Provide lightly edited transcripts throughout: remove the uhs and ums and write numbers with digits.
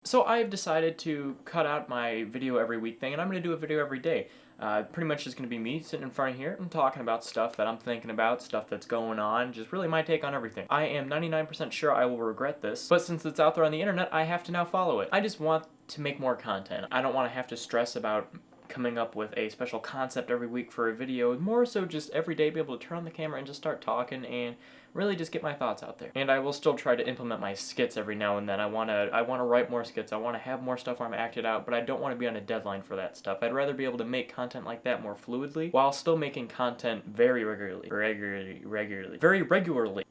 So I've decided to cut out my video every week thing, and I'm going to do a video every day. Pretty much just going to be me sitting in front of here and talking about stuff that I'm thinking about, stuff that's going on, just really my take on everything. I am 99% sure I will regret this, but since it's out there on the internet, I have to now follow it. I just want to make more content. I don't want to have to stress about coming up with a special concept every week for a video, more so just every day be able to turn on the camera and just start talking and really just get my thoughts out there. And I will still try to implement my skits every now and then. I want to write more skits. I want to have more stuff where I'm acted out, but I don't want to be on a deadline for that stuff. I'd rather be able to make content like that more fluidly while still making content very regularly. Very regularly.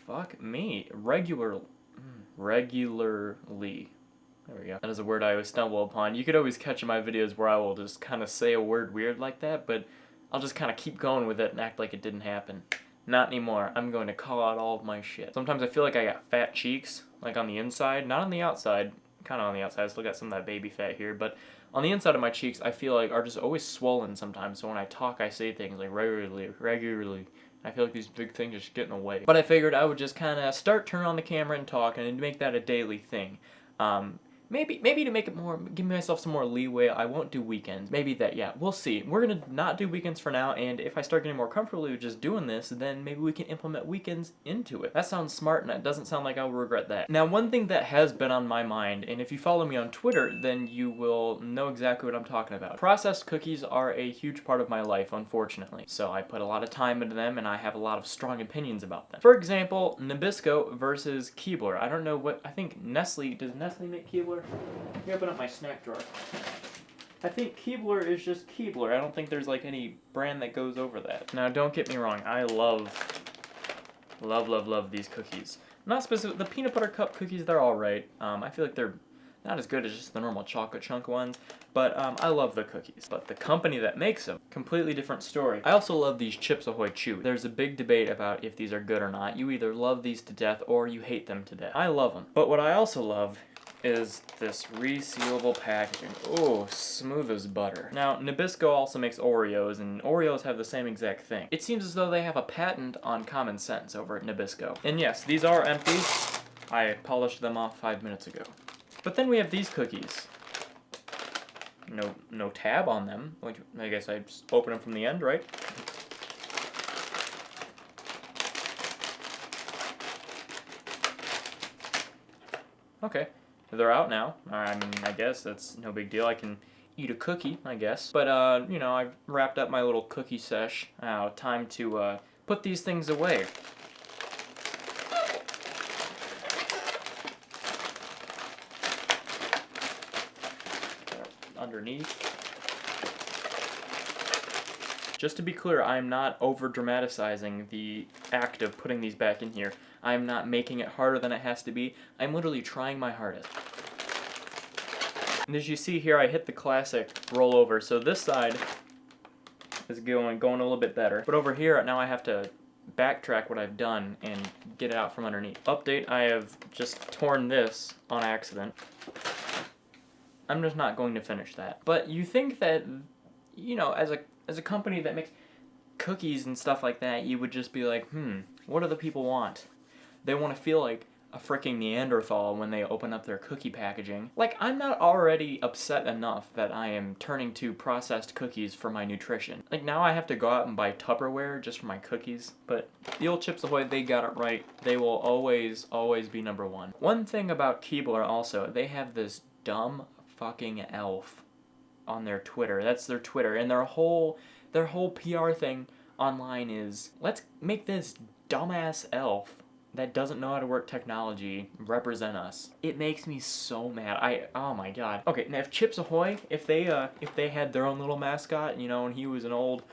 Fuck me. Regularly. There we go. That is a word I always stumble upon. You could always catch in my videos where I will just kind of say a word weird like that, but I'll just kind of keep going with it and act like it didn't happen. Not anymore. I'm going to call out all of my shit. Sometimes I feel like I got fat cheeks, like on the inside, not on the outside. Kind of on the outside. I still got some of that baby fat here, but on the inside of my cheeks, I feel like are just always swollen sometimes. So when I talk, I say things like regularly. I feel like these big things just get in the way. But I figured I would just kind of turn on the camera and talk and make that a daily thing. Maybe to make it more, give myself some more leeway, I won't do weekends. Maybe that, yeah, we'll see. We're gonna not do weekends for now, and if I start getting more comfortable with just doing this, then maybe we can implement weekends into it. That sounds smart, and it doesn't sound like I will regret that. Now, one thing that has been on my mind, and if you follow me on Twitter, then you will know exactly what I'm talking about. Processed cookies are a huge part of my life, unfortunately. So I put a lot of time into them, and I have a lot of strong opinions about them. For example, Nabisco versus Keebler. I don't know what, I think Nestle, does Nestle make Keebler? Let me open up my snack drawer. I think Keebler is just Keebler. I don't think there's like any brand that goes over that. Now don't get me wrong, I love these cookies. Not specific, the peanut butter cup cookies, they're alright. I feel like they're not as good as just the normal chocolate chunk ones, but I love the cookies. But the company that makes them, completely different story. I also love these Chips Ahoy Chew. There's a big debate about if these are good or not. You either love these to death or you hate them to death. I love them. But what I also love is this resealable packaging. Oh, smooth as butter. Now, Nabisco also makes Oreos, and Oreos have the same exact thing. It seems as though they have a patent on common sense over at Nabisco. And yes, these are empty. I polished them off 5 minutes ago. But then we have these cookies. No tab on them. I guess I just open them from the end, right? Okay. They're out now. I mean, I guess that's no big deal. I can eat a cookie, I guess. But, you know, I've wrapped up my little cookie sesh. Now, time to, put these things away. Underneath. Just to be clear, I'm not over-dramatizing the act of putting these back in here. I'm not making it harder than it has to be. I'm literally trying my hardest. And as you see here, I hit the classic rollover. So this side is going a little bit better. But over here, now I have to backtrack what I've done and get it out from underneath. Update, I have just torn this on accident. I'm just not going to finish that. But you think that, you know, as a company that makes cookies and stuff like that, you would just be like, what do the people want? They want to feel like a freaking Neanderthal when they open up their cookie packaging. Like, I'm not already upset enough that I am turning to processed cookies for my nutrition. Like, now I have to go out and buy Tupperware just for my cookies. But the old Chips Ahoy, they got it right. They will always be number one. One thing about Keebler also, they have this dumb fucking elf on their Twitter. That's their Twitter. And their whole PR thing online is, let's make this dumbass elf that doesn't know how to work technology represent us. It makes me so mad. Oh my god. Okay, now if Chips Ahoy, if they had their own little mascot, you know, and he was an old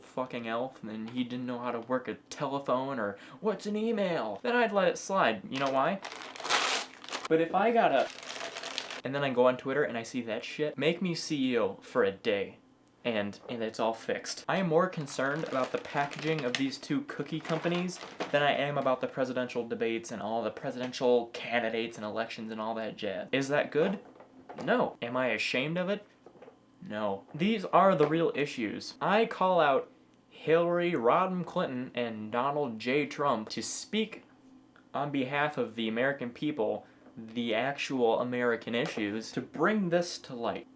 fucking elf, and he didn't know how to work a telephone or what's an email, then I'd let it slide. You know why? But if I gotta, and then I go on Twitter and I see that shit, make me CEO for a day. And it's all fixed. I am more concerned about the packaging of these two cookie companies than I am about the presidential debates and all the presidential candidates and elections and all that jazz. Is that good? No. Am I ashamed of it? No. These are the real issues. I call out Hillary Rodham Clinton and Donald J. Trump to speak on behalf of the American people the actual American issues to bring this to light.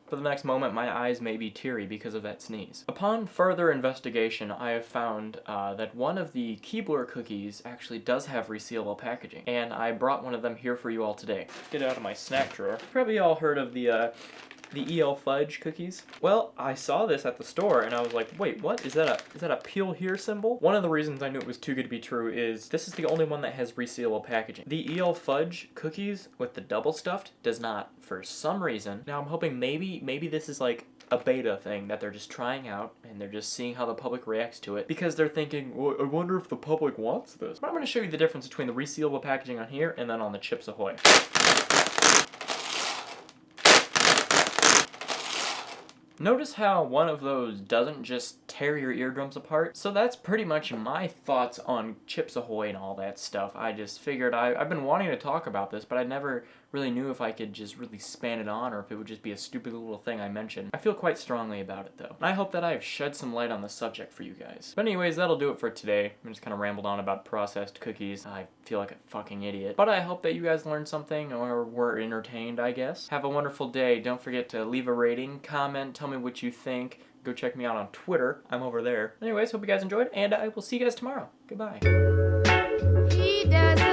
For the next moment, my eyes may be teary because of that sneeze. Upon further investigation, I have found that one of the Keebler cookies actually does have resealable packaging, and I brought one of them here for you all today. Get it out of my snack drawer. Probably all heard of the EL fudge cookies. Well, I saw this at the store and I was like, wait, what? Is that a peel here symbol? One of the reasons I knew it was too good to be true is this is the only one that has resealable packaging. The EL fudge cookies with the double stuffed does not, for some reason. Now I'm hoping maybe this is like a beta thing that they're just trying out and they're just seeing how the public reacts to it because they're thinking, well, I wonder if the public wants this. But I'm going to show you the difference between the resealable packaging on here and then on the Chips Ahoy. Notice how one of those doesn't just tear your eardrums apart? So that's pretty much my thoughts on Chips Ahoy and all that stuff. I just figured I've been wanting to talk about this, but I never really knew if I could just really span it on or if it would just be a stupid little thing I mentioned. I feel quite strongly about it though. And I hope that I have shed some light on the subject for you guys. But anyways, that'll do it for today. I just kind of rambled on about processed cookies. I feel like a fucking idiot. But I hope that you guys learned something or were entertained, I guess. Have a wonderful day. Don't forget to leave a rating, comment, tell me what you think. Go check me out on Twitter. I'm over there. Anyways, hope you guys enjoyed, and I will see you guys tomorrow. Goodbye. He doesn't